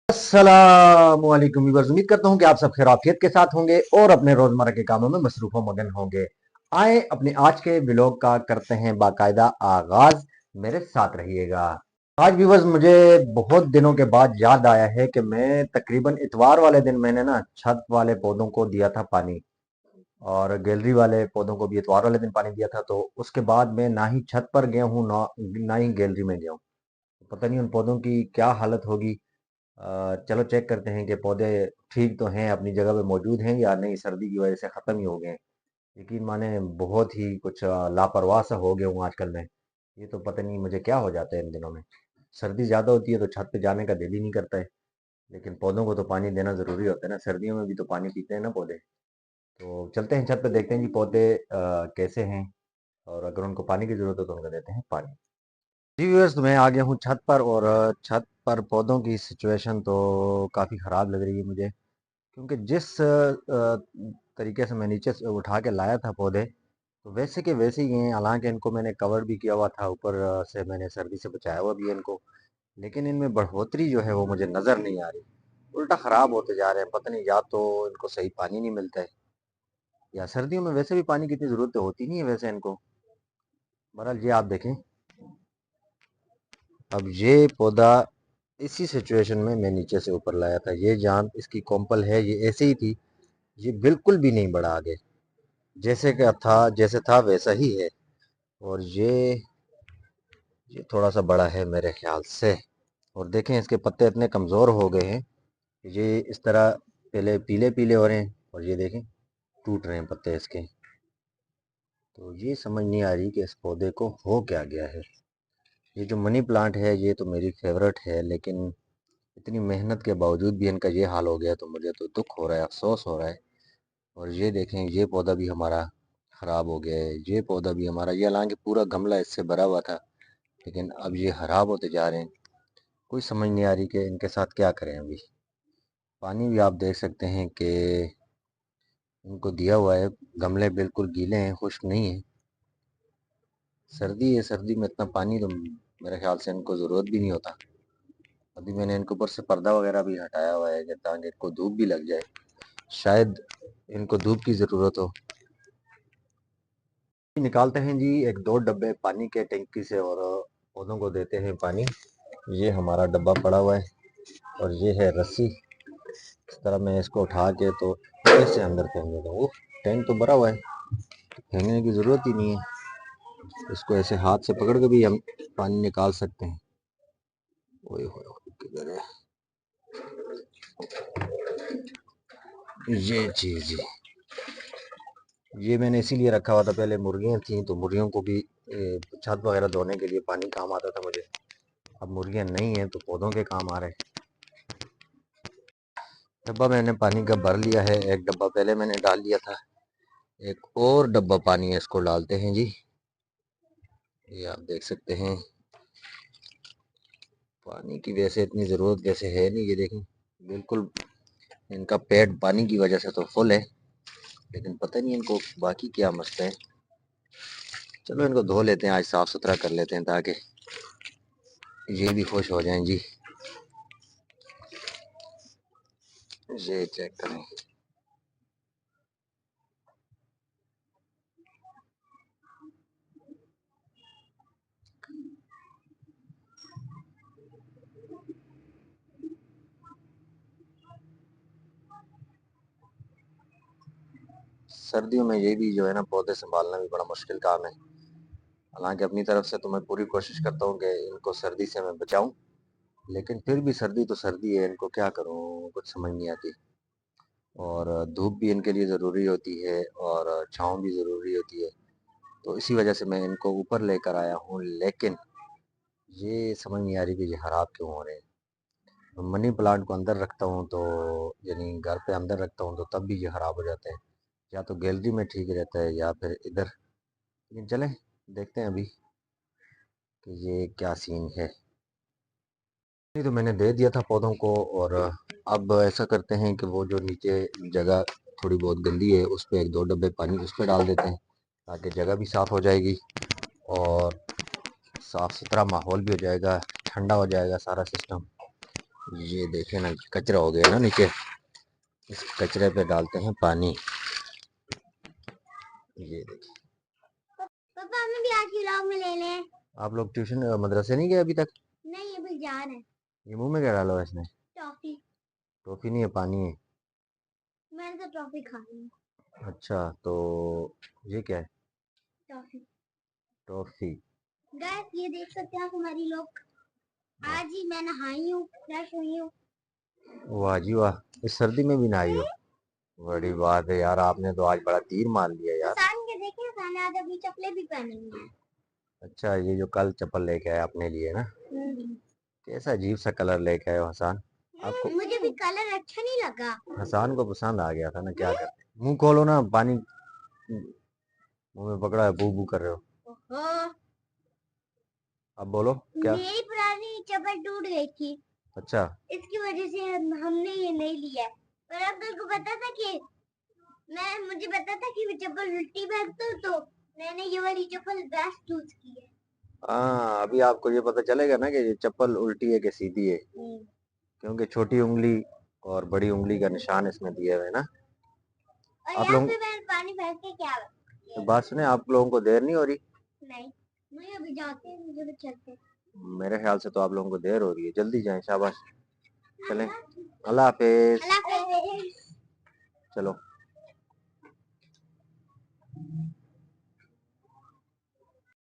अस्सलामुअलैकुम व्यूअर्स, उम्मीद करता हूं कि आप सब खैरियत के साथ होंगे और अपने रोजमर्रा के कामों में मसरूफ व मगन होंगे। आए अपने आज के व्लॉग का करते हैं बाकायदा आगाज। मेरे साथ रहिएगा। आज व्यूअर्स मुझे बहुत दिनों के बाद याद आया है कि मैं तकरीबन इतवार वाले दिन मैंने ना छत वाले पौधों को दिया था पानी, और गैलरी वाले पौधों को भी इतवार वाले दिन पानी दिया था। तो उसके बाद मैं ना ही छत पर गया हूँ ना ही गैलरी में गया हूँ। पता नहीं उन पौधों की क्या हालत होगी। चलो चेक करते हैं कि पौधे ठीक तो हैं, अपनी जगह पे मौजूद हैं या नहीं, सर्दी की वजह से ख़त्म ही हो गए हैं। यकीन माने बहुत ही कुछ लापरवाह सा हो गया हूँ आजकल मैं। ये तो पता नहीं मुझे क्या हो जाता है इन दिनों में। सर्दी ज़्यादा होती है तो छत पे जाने का दिल ही नहीं करता है, लेकिन पौधों को तो पानी देना ज़रूरी होता है ना, सर्दियों में भी तो पानी पीते हैं ना पौधे। तो चलते हैं छत पे, देखते हैं जी पौधे कैसे हैं, और अगर उनको पानी की ज़रूरत हो तो उनको देते हैं पानी। जी व्यूअर्स, तो मैं आ गया हूँ छत पर, और छत पर पौधों की सिचुएशन तो काफ़ी ख़राब लग रही है मुझे, क्योंकि जिस तरीके से मैं नीचे से उठा के लाया था पौधे, तो वैसे के वैसे ही हैं। हालांकि इनको मैंने कवर भी किया हुआ था, ऊपर से मैंने सर्दी से बचाया हुआ भी है इनको, लेकिन इनमें बढ़ोतरी जो है वो मुझे नज़र नहीं आ रही। उल्टा ख़राब होते जा रहे हैं। पता नहीं, या तो इनको सही पानी नहीं मिलता है, या सर्दियों में वैसे भी पानी की इतनी ज़रूरत तो होती नहीं है वैसे इनको। बहरहाल ये आप देखें, अब ये पौधा इसी सिचुएशन में मैं नीचे से ऊपर लाया था। ये जान इसकी कॉम्पल है, ये ऐसे ही थी, ये बिल्कुल भी नहीं बढ़ा आगे। जैसे था वैसा ही है। और ये थोड़ा सा बड़ा है मेरे ख्याल से। और देखें, इसके पत्ते इतने कमज़ोर हो गए हैं, ये इस तरह पहले पीले पीले हो रहे हैं, और ये देखें टूट रहे हैं पत्ते इसके। तो ये समझ नहीं आ रही कि इस पौधे को हो क्या गया है। ये जो मनी प्लांट है ये तो मेरी फेवरेट है, लेकिन इतनी मेहनत के बावजूद भी इनका ये हाल हो गया, तो मुझे तो दुख हो रहा है, अफसोस हो रहा है। और ये देखें, ये पौधा भी हमारा ख़राब हो गया है। ये पौधा भी हमारा, ये हालांकि पूरा गमला इससे भरा हुआ था, लेकिन अब ये ख़राब होते जा रहे हैं। कोई समझ नहीं आ रही कि इनके साथ क्या करें अभी। पानी भी आप देख सकते हैं कि इनको दिया हुआ है, गमले बिल्कुल गीले हैं, खुश्क नहीं है। सर्दी है, सर्दी में इतना पानी तो मेरे ख्याल से इनको ज़रूरत भी नहीं होता। अभी मैंने इनके ऊपर से पर्दा वगैरह भी हटाया हुआ है कि ताकि इनको धूप भी लग जाए, शायद इनको धूप की ज़रूरत हो। निकालते हैं जी एक दो डब्बे पानी के टंकी से, और पौधों को देते हैं पानी। ये हमारा डब्बा पड़ा हुआ है, और ये है रस्सी। इस तरह मैं इसको उठा के तो कैसे अंदर फेंक देता हूँ। टैंक तो भरा हुआ है, फेंकने की ज़रूरत ही नहीं है। इसको ऐसे हाथ से पकड़ के भी हम पानी निकाल सकते हैं। ओए होए होए, किधर है ये चीज़ जी। ये मैंने इसीलिए रखा हुआ था, पहले मुर्गियाँ थीं तो मुर्गियों को भी छत वगैरह धोने के लिए पानी काम आता था मुझे। अब मुर्गियाँ नहीं हैं तो पौधों के काम आ रहे हैं। डब्बा मैंने पानी का भर लिया है, एक डब्बा पहले मैंने डाल लिया था, एक और डब्बा पानी है, इसको डालते हैं जी। ये आप देख सकते हैं, पानी की वैसे इतनी ज़रूरत वैसे है नहीं। ये देखें, बिल्कुल इनका पेट पानी की वजह से तो फुल है, लेकिन पता नहीं इनको बाकी क्या मसला है। चलो इनको धो लेते हैं, आज साफ़ सुथरा कर लेते हैं ताकि ये भी खुश हो जाएं जी। ये चेक करें, सर्दियों में ये भी जो है ना, पौधे संभालना भी बड़ा मुश्किल काम है। हालांकि अपनी तरफ से तो मैं पूरी कोशिश करता हूँ कि इनको सर्दी से मैं बचाऊं, लेकिन फिर भी सर्दी तो सर्दी है, इनको क्या करूँ कुछ समझ नहीं आती। और धूप भी इनके लिए ज़रूरी होती है, और छाँव भी ज़रूरी होती है। तो इसी वजह से मैं इनको ऊपर लेकर आया हूँ, लेकिन ये समझ नहीं आ रही कि ये ख़राब क्यों हो रहे हैं। मनी प्लांट को अंदर रखता हूँ तो, यानी घर पे अंदर रखता हूँ तो तब भी ये ख़राब हो जाते हैं। या तो गैलरी में ठीक रहता है या फिर इधर। लेकिन चलें, देखते हैं अभी कि ये क्या सीन है। नहीं तो मैंने दे दिया था पौधों को, और अब ऐसा करते हैं कि वो जो नीचे जगह थोड़ी बहुत गंदी है उस पर एक दो डब्बे पानी उस पर डाल देते हैं, ताकि जगह भी साफ़ हो जाएगी और साफ़ सुथरा माहौल भी हो जाएगा, ठंडा हो जाएगा सारा सिस्टम। ये देखे ना, कचरा हो गया ना नीचे, इस कचरे पे डालते हैं पानी। ये देखिए। पापा हमें भी आज व्लॉग में ले लें। आप लोग ट्यूशन मदरसे नहीं गए अभी तक? नहीं अभी जा रहे हैं। ये मुंह में क्या डाला हुआ है इसने? टॉफी। टॉफी नहीं है, पानी है। मैंने तो टॉफी खा ली। अच्छा, तो ये क्या है? टॉफी। टॉफी। गाइस ये देख सकते हैं आप हमारी लोग। आज ही मैं नहाई हूँ, फ्रेश हुई हूँ। वाह जी वाह, इस सर्दी में भी नहाई हो? बड़ी बात है यार, आपने तो आज बड़ा तीर मार लिया यार। हसान के देखे, हसान ने आज अपनी चप्पलें भी पहनी हुई हैं। अच्छा, ये जो कल चप्पल लेके आए अपने लिए ना, कैसा अजीब सा कलर लेके आए हो हसान। आपको मुझे भी कलर अच्छा नहीं लगा। हसान को पसंद आ गया था ना, क्या करते। मुंह खोलो ना, पानी मुंह में पकड़ा है, बू बू कर रहे हो। ओहो, अब बोलो क्या? मेरी पुरानी चप्पल टूट गई थी, अच्छा। इसकी वजह से हमने ये नहीं लिया है। पर अंकल को पता था कि मुझे पता था कि मैं चप्पल उल्टी पहनता हूँ, तो मैंने ये वाली चप्पल बेस्ट चूज की है। हाँ, अभी आपको ये पता चलेगा ना कि ये चप्पल उल्टी है कि सीधी है, क्योंकि छोटी उंगली और बड़ी उंगली का निशान इसमें दिए हुए हैं ना। और आप यहाँ लोग पे मैंने पानी भर के क्या तो बात सुने, आप लोगों को देर नहीं हो रही? नहीं, मुझे अभी जाते हैं, मुझे भी चलते हैं। मेरे ख्याल से तो आप लोगों को देर हो रही है, जल्दी जाएं, शाबाश। चलें, अल्लाह हाफिज। अल्लाह हाफिज। चलो।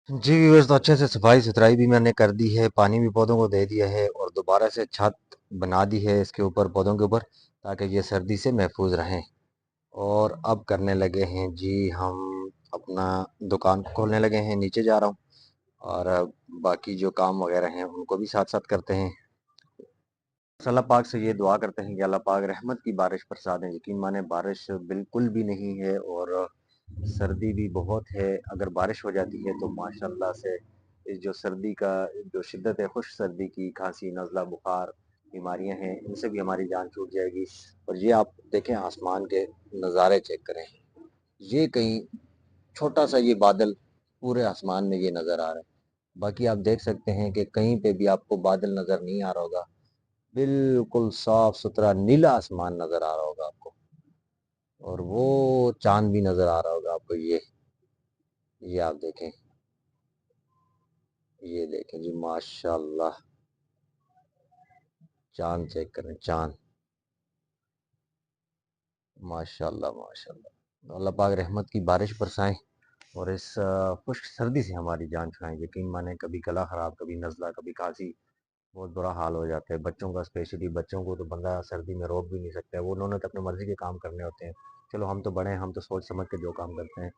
जी व्यूअर्स, तो अच्छे से सफाई सुथराई भी मैंने कर दी है, पानी भी पौधों को दे दिया है और दोबारा से छत बना दी है इसके ऊपर, पौधों के ऊपर, ताकि ये सर्दी से महफूज रहें। और अब करने लगे हैं जी हम अपना दुकान खोलने लगे हैं, नीचे जा रहा हूँ और बाकी जो काम वगैरह हैं उनको भी साथ साथ करते हैं। अल्लाह पाक से ये दुआ करते हैं कि अल्लाह पाक रहमत की बारिश बरसा दें। यकीन माने बारिश बिल्कुल भी नहीं है और सर्दी भी बहुत है। अगर बारिश हो जाती है तो माशाल्लाह से इस जो सर्दी का जो शिद्दत है, खुश सर्दी की, खांसी नज़ला बुखार बीमारियां हैं, इनसे भी हमारी जान छूट जाएगी। और ये आप देखें, आसमान के नज़ारे चेक करें, ये कहीं छोटा सा ये बादल पूरे आसमान में ये नज़र आ रहा है। बाकी आप देख सकते हैं कि कहीं पे भी आपको बादल नज़र नहीं आ रहा होगा, बिल्कुल साफ सुथरा नीला आसमान नज़र आ रहा होगा आपको, और वो चांद भी नज़र आ रहा होगा आपको। ये आप देखें, ये देखें जी, माशाल्लाह, चांद चेक करें, चांद, माशाल्लाह माशाल्लाह। तो अल्लाह पाक रहमत की बारिश बरसाएं और इस खुश्क सर्दी से हमारी जान छुड़ाएं। यकीन माने, कभी गला ख़राब, कभी नज़ला, कभी खांसी, बहुत बुरा हाल हो जाता है बच्चों का। स्पेशली बच्चों को तो बंदा सर्दी में रोक भी नहीं सकता है, वो उन्होंने तो अपनी मर्ज़ी के काम करने होते हैं। चलो हम तो बड़े हैं, हम तो सोच समझ के जो काम करते हैं,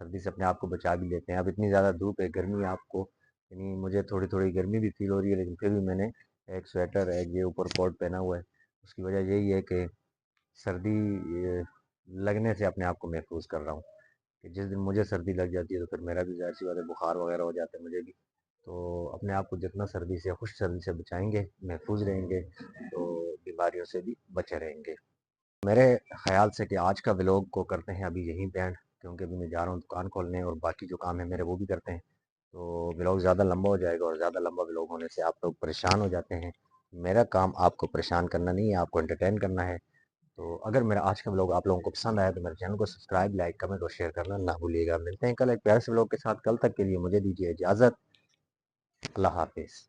सर्दी से अपने आप को बचा भी लेते हैं। अब इतनी ज़्यादा धूप है, गर्मी है आपको, यानी मुझे थोड़ी थोड़ी गर्मी भी फील हो रही है, लेकिन फिर भी मैंने एक स्वेटर, एक ये ऊपर कोट पहना हुआ है। उसकी वजह यही है कि सर्दी लगने से अपने आप को महफूज कर रहा हूँ, कि जिस दिन मुझे सर्दी लग जाती है तो फिर मेरा भी ज़ाहिर सी बात है बुखार वगैरह हो जाता है मुझे भी। तो अपने आप को जितना सर्दी से, खुश सर्दी से बचाएंगे, महफूज रहेंगे, तो बीमारियों से भी बचे रहेंगे। मेरे ख्याल से कि आज का व्लॉग को करते हैं अभी यहीं पे एंड, क्योंकि अभी मैं जा रहा हूँ दुकान खोलने और बाकी जो काम है मेरे वो भी करते हैं। तो व्लॉग ज़्यादा लंबा हो जाएगा और ज़्यादा लंबा व्लॉग होने से आप लोग परेशान हो जाते हैं। मेरा काम आपको परेशान करना नहीं है, आपको एंटरटेन करना है। तो अगर मेरा आज का व्लॉग आप लोगों को पसंद आया तो मेरे चैनल को सब्सक्राइब, लाइक, कमेंट और शेयर करना ना भूलिएगा। मिलते हैं कल एक प्यारे से व्लॉग के साथ, कल तक के लिए मुझे दीजिए इजाज़त। अल्लाह हाफिज़।